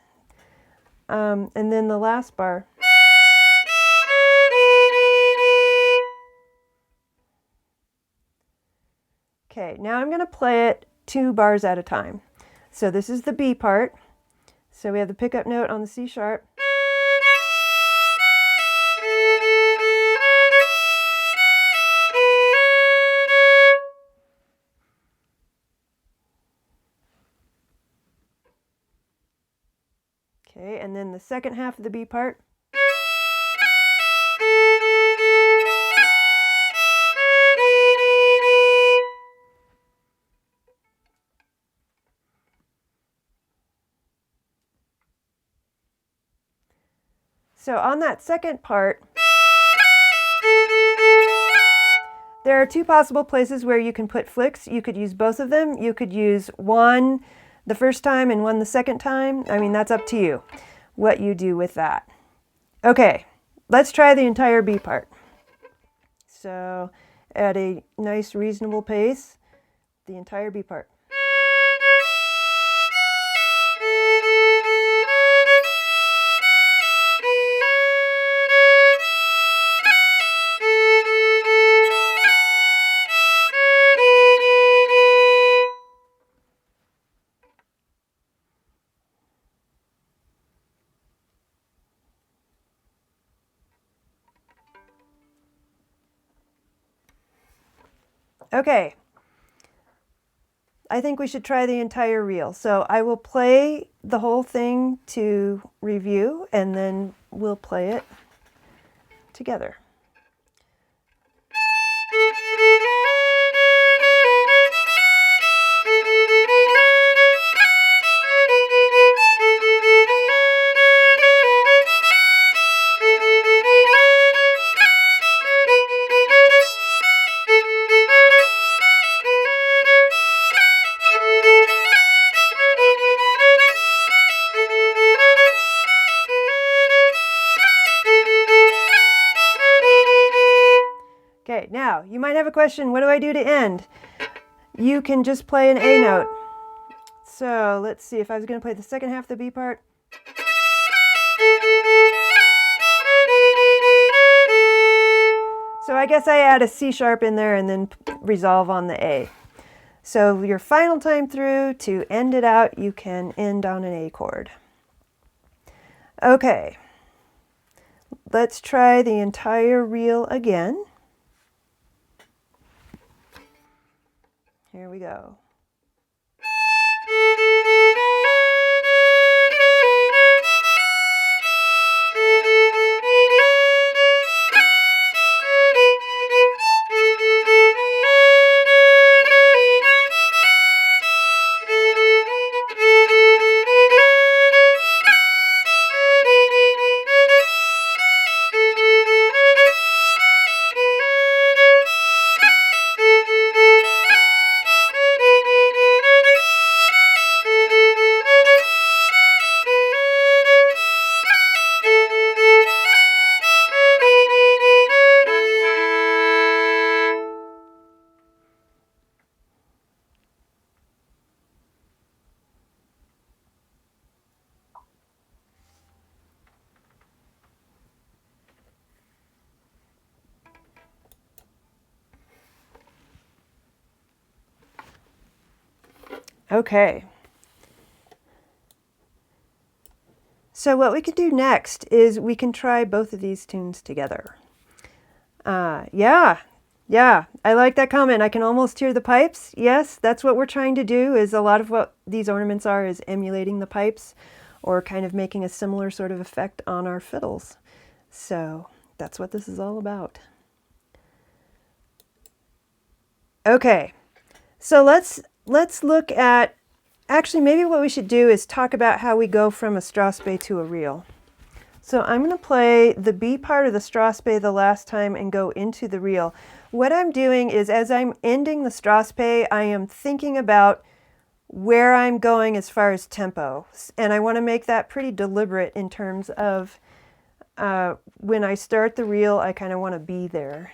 A: And then the last bar. Okay, now I'm going to play it 2 bars at a time. So this is the B part. So we have the pickup note on the C sharp. Okay, and then the second half of the B part. So on that second part, there are 2 possible places where you can put flicks. You could use both of them. You could use one the first time and one the second time. I mean, that's up to you what you do with that. Okay, let's try the entire B part. So at a nice reasonable pace, the entire B part. Okay, I think we should try the entire reel. So I will play the whole thing to review, and then we'll play it together. Okay, now you might have a question, what do I do to end? You can just play an A note. So let's see, if I was going to play the second half of the B part. So I guess I add a C sharp in there and then resolve on the A. So your final time through, to end it out, you can end on an A chord. Okay, let's try the entire reel again. Here we go. Okay. So what we could do next is we can try both of these tunes together. Yeah, I like that comment. I can almost hear the pipes. Yes, that's what we're trying to do, is a lot of what these ornaments are is emulating the pipes or kind of making a similar sort of effect on our fiddles. So that's what this is all about. Okay, so let's look at, actually maybe what we should do is talk about how we go from a strathspey to a reel. So I'm going to play the B part of the strathspey the last time and go into the reel. What I'm doing is, as I'm ending the strathspey, I am thinking about where I'm going as far as tempo. And I want to make that pretty deliberate in terms of when I start the reel, I kind of want to be there.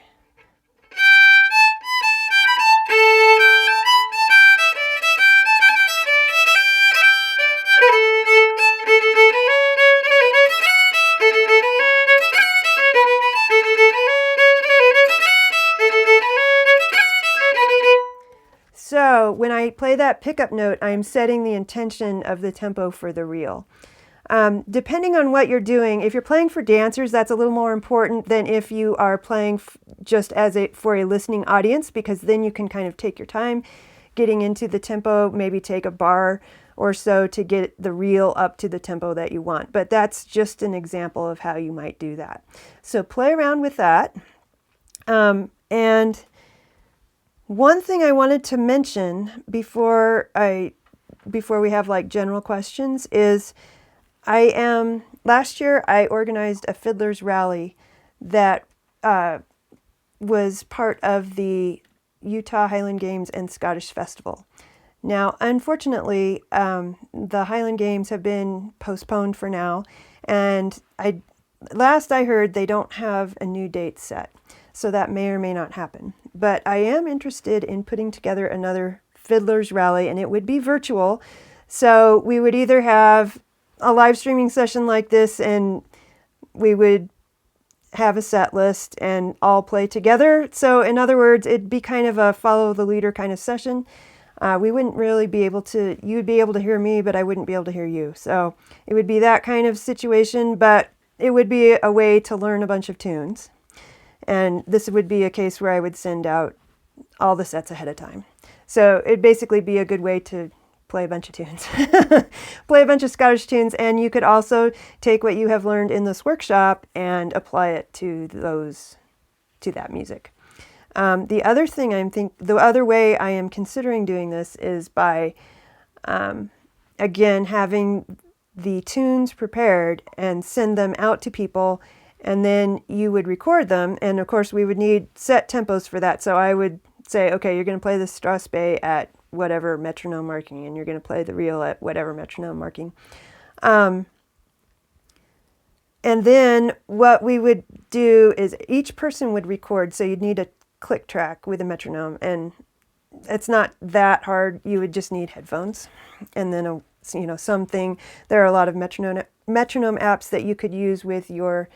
A: So when I play that pickup note, I'm setting the intention of the tempo for the reel. Depending on what you're doing, if you're playing for dancers, that's a little more important than if you are playing just for a listening audience, because then you can kind of take your time getting into the tempo, maybe take a bar or so to get the reel up to the tempo that you want. But that's just an example of how you might do that. So play around with that. And one thing I wanted to mention before we have like general questions is last year I organized a fiddlers rally that was part of the Utah Highland Games and Scottish Festival. Now, unfortunately, the Highland Games have been postponed for now, and last I heard they don't have a new date set, so that may or may not happen. But I am interested in putting together another fiddlers rally, and it would be virtual. So we would either have a live streaming session like this, and we would have a set list and all play together. So in other words, it'd be kind of a follow the leader kind of session. We wouldn't really be able to, you'd be able to hear me, but I wouldn't be able to hear you. So it would be that kind of situation, but it would be a way to learn a bunch of tunes. And this would be a case where I would send out all the sets ahead of time. So it'd basically be a good way to play a bunch of tunes, play a bunch of Scottish tunes, and you could also take what you have learned in this workshop and apply it to that music. The other thing the other way I am considering doing this is by, again, having the tunes prepared and send them out to people, and then you would record them. And of course we would need set tempos for that. So I would say, okay, you're going to play the strathspey at whatever metronome marking, and you're going to play the reel at whatever metronome marking. And then what we would do is each person would record. So you'd need a click track with a metronome, and it's not that hard. You would just need headphones and then something. There are a lot of metronome apps that you could use with your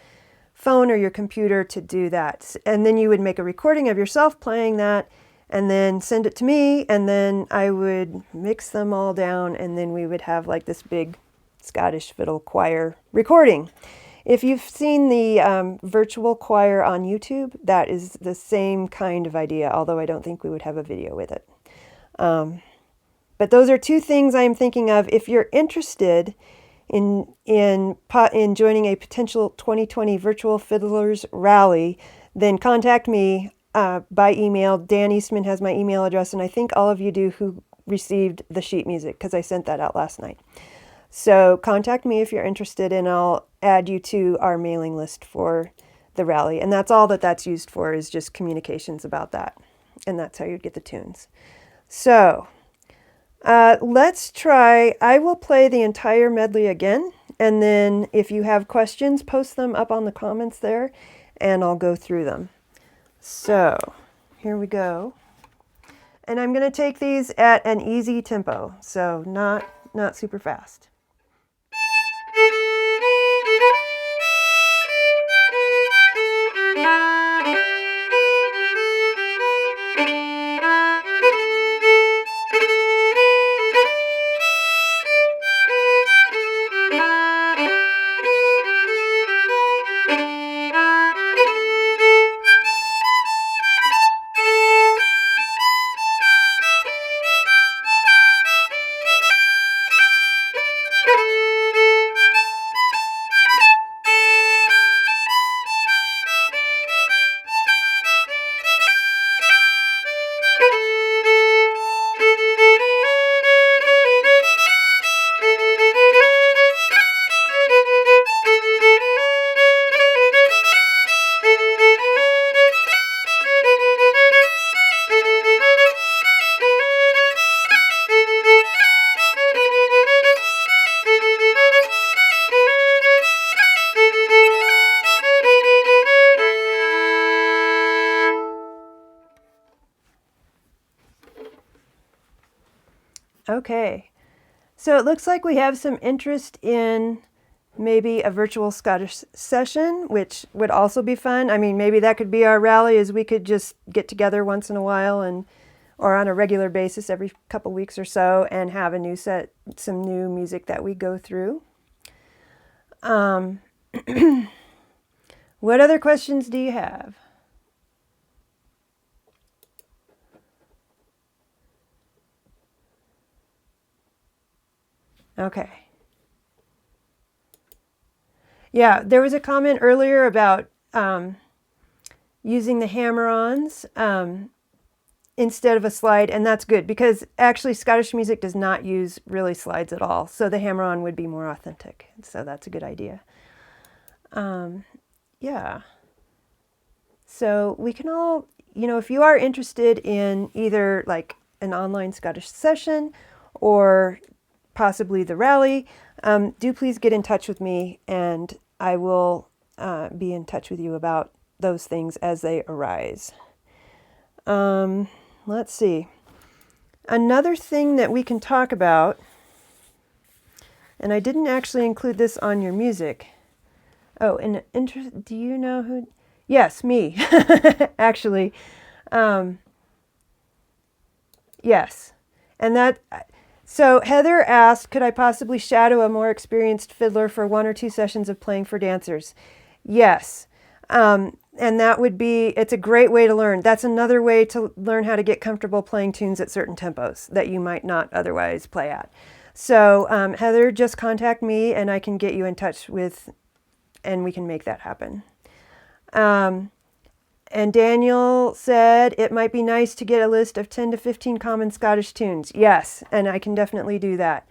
A: phone or your computer to do that. And then you would make a recording of yourself playing that and then send it to me, and then I would mix them all down, and then we would have like this big Scottish fiddle choir recording. If you've seen the virtual choir on YouTube, that is the same kind of idea, although I don't think we would have a video with it. But those are two things I'm thinking of. If you're interested in joining a potential 2020 virtual fiddlers rally, then contact me by email. Dan Eastman has my email address, and I think all of you do who received the sheet music, because I sent that out last night. So contact me if you're interested, and I'll add you to our mailing list for the rally. And that's all that's used for, is just communications about that. And that's how you'd get the tunes. So let's try. I will play the entire medley again. And then if you have questions, post them up on the comments there, and I'll go through them. So here we go. And I'm going to take these at an easy tempo, so not super fast. Okay. So it looks like we have some interest in maybe a virtual Scottish session, which would also be fun. I mean, maybe that could be our rally, is we could just get together once in a while and or on a regular basis every couple weeks or so and have a new set, some new music that we go through. What other questions do you have? Okay. Yeah, there was a comment earlier about using the hammer-ons instead of a slide, and that's good because actually Scottish music does not use really slides at all, so the hammer-on would be more authentic. So that's a good idea. Yeah. So we can all, if you are interested in either like an online Scottish session or possibly the rally, do please get in touch with me and I will be in touch with you about those things as they arise. Let's see. Another thing that we can talk about, and I didn't actually include this on your music. Oh, do you know who? Yes, me, actually. Yes. And so Heather asked, could I possibly shadow a more experienced fiddler for 1 or 2 sessions of playing for dancers? Yes. And that would be, it's a great way to learn. That's another way to learn how to get comfortable playing tunes at certain tempos that you might not otherwise play at. So Heather, just contact me and I can get you in touch with, and we can make that happen. And Danielle said it might be nice to get a list of 10 to 15 common Scottish tunes. Yes, and I can definitely do that.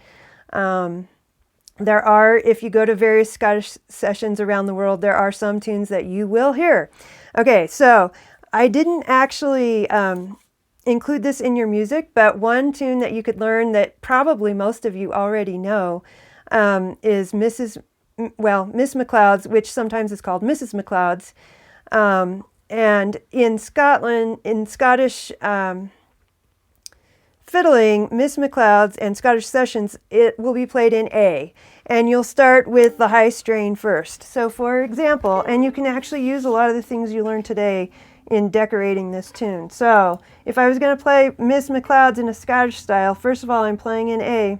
A: There are, if you go to various Scottish sessions around the world, there are some tunes that you will hear. Okay, so I didn't actually include this in your music, but one tune that you could learn that probably most of you already know is Miss MacLeod's, which sometimes is called Mrs. MacLeod's. And in Scotland, in Scottish fiddling, Miss MacLeod's and Scottish sessions, it will be played in A. And you'll start with the high strain first. So for example, and you can actually use a lot of the things you learned today in decorating this tune. So if I was going to play Miss MacLeod's in a Scottish style, first of all, I'm playing in A.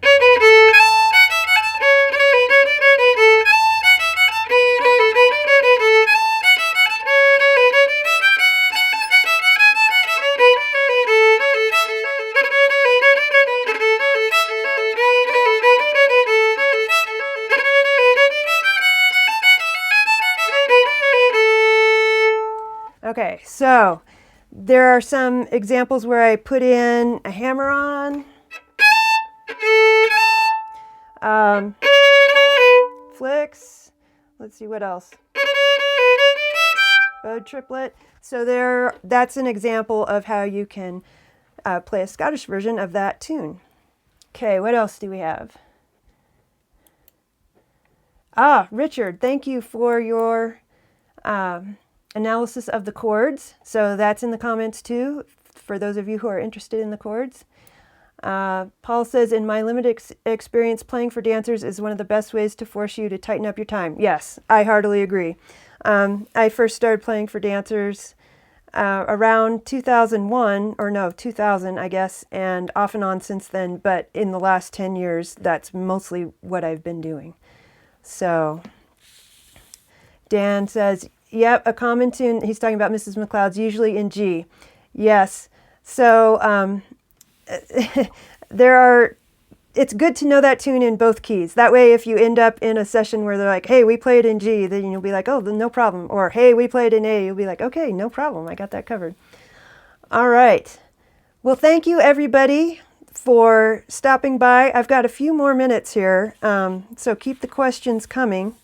A: Okay, so there are some examples where I put in a hammer-on, flicks, let's see what else, bowed triplet. So that's an example of how you can play a Scottish version of that tune. Okay, what else do we have? Richard, thank you for your analysis of the chords. So that's in the comments too, for those of you who are interested in the chords. Paul says, in my limited experience, playing for dancers is one of the best ways to force you to tighten up your time. Yes, I heartily agree. I first started playing for dancers around 2001, or no, 2000, I guess, and off and on since then. But in the last 10 years, that's mostly what I've been doing. So Dan says, yep, a common tune, he's talking about Mrs. MacLeod's, usually in G. Yes. So it's good to know that tune in both keys. That way, if you end up in a session where they're like, hey, we play it in G, then you'll be like, oh, no problem. Or, hey, we play it in A, you'll be like, okay, no problem. I got that covered. All right. Well, thank you, everybody, for stopping by. I've got a few more minutes here, so keep the questions coming.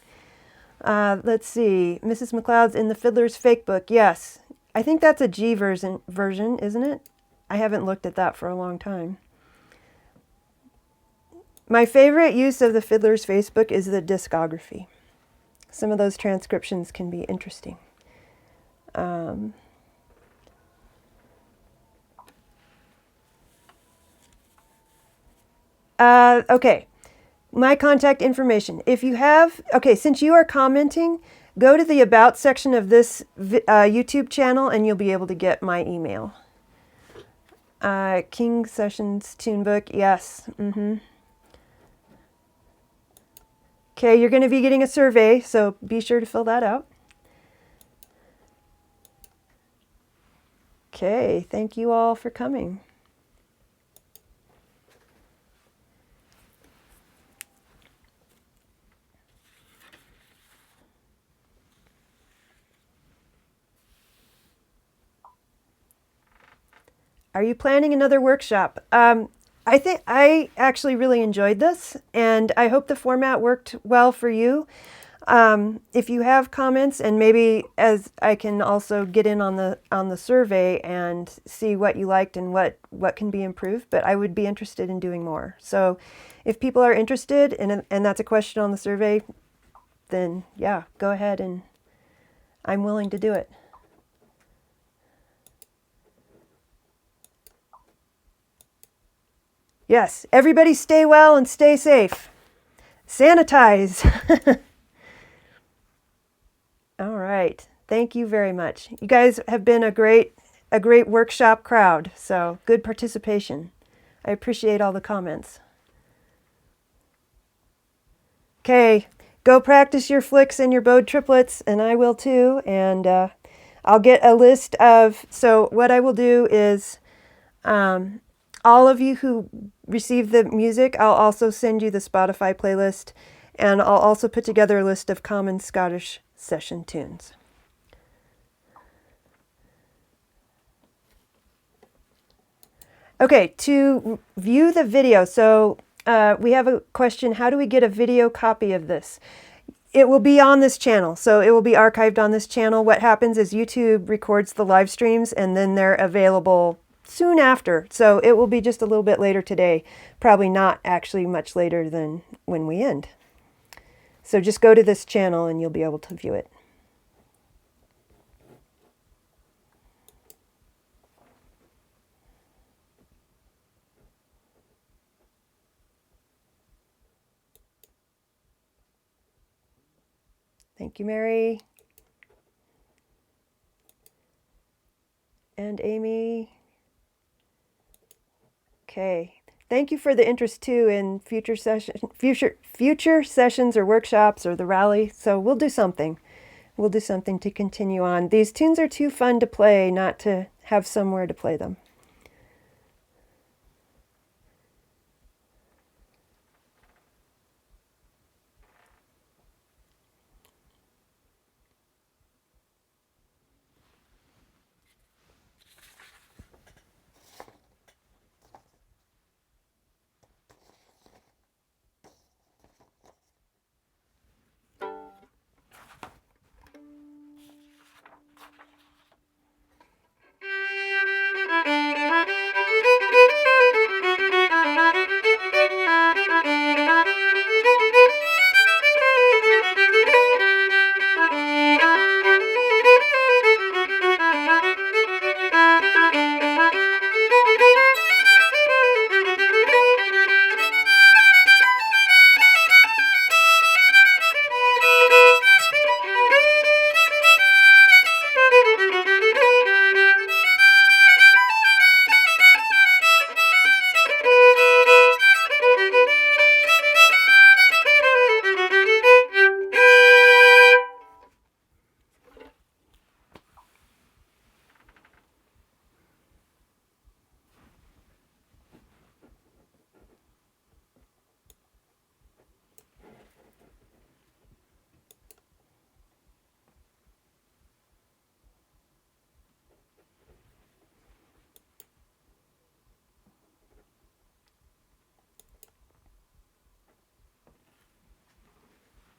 A: Let's see. Mrs. MacLeod's in the Fiddler's Fake Book. Yes. I think that's a G version, isn't it? I haven't looked at that for a long time. My favorite use of the Fiddler's Facebook is the discography. Some of those transcriptions can be interesting. Okay. My contact information. If you have, okay, since you are commenting, go to the About section of this YouTube channel and you'll be able to get my email. King Sessions Tune Book, yes. Okay, you're going to be getting a survey, so be sure to fill that out. Okay, thank you all for coming. Are you planning another workshop? I think I actually really enjoyed this, and I hope the format worked well for you. If you have comments, and maybe as I can also get in on the survey and see what you liked and what can be improved, but I would be interested in doing more. So if people are interested and that's a question on the survey, then yeah, go ahead, and I'm willing to do it. Yes, everybody stay well and stay safe. Sanitize. All right. Thank you very much. You guys have been a great workshop crowd, so good participation. I appreciate all the comments. Okay, go practice your flicks and your bowed triplets, and I will too, and I'll get a list of, so what I will do is all of you who receive the music, I'll also send you the Spotify playlist, and I'll also put together a list of common Scottish session tunes. Okay, to view the video, so we have a question, how do we get a video copy of this? It will be on this channel, so it will be archived on this channel. What happens is YouTube records the live streams and then they're available soon after. So it will be just a little bit later today, probably not actually much later than when we end. So just go to this channel and you'll be able to view it. Thank you, Mary. And Amy. Okay. Thank you for the interest too in future sessions or workshops or the rally. So we'll do something. We'll do something to continue on. These tunes are too fun to play not to have somewhere to play them.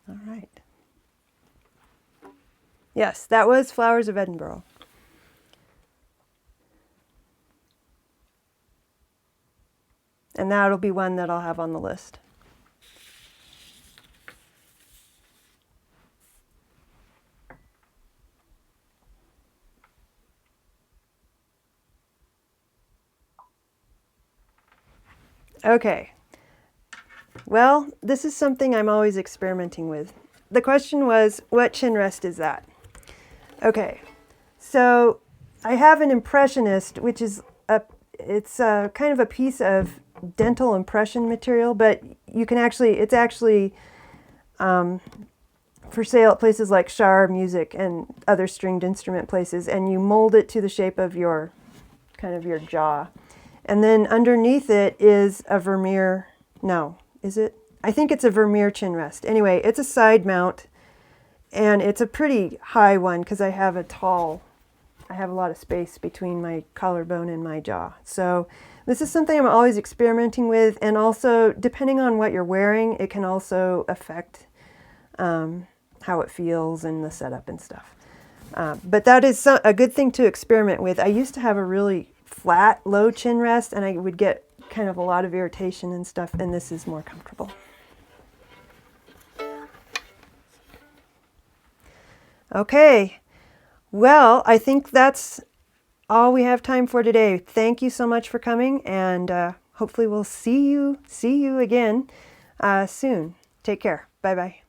A: All right. Yes, that was Flowers of Edinburgh. And that'll be one that I'll have on the list. Okay. Well, this is something I'm always experimenting with. The question was, what chin rest is that? Okay, so I have an impressionist, which is it's kind of a piece of dental impression material, but you can actually, it's actually for sale at places like Shar Music and other stringed instrument places, and you mold it to the shape of your, kind of your jaw. And then underneath it is a Vermeer, no, is it? I think it's a Vermeer chin rest. Anyway, it's a side mount, and it's a pretty high one because I have a lot of space between my collarbone and my jaw. So this is something I'm always experimenting with, and also depending on what you're wearing, it can also affect how it feels and the setup and stuff. But that is a good thing to experiment with. I used to have a really flat, low chin rest, and I would get kind of a lot of irritation and stuff, and this is more comfortable. Okay, well, I think that's all we have time for today. Thank you so much for coming, and hopefully we'll see you again soon. Take care. Bye-bye.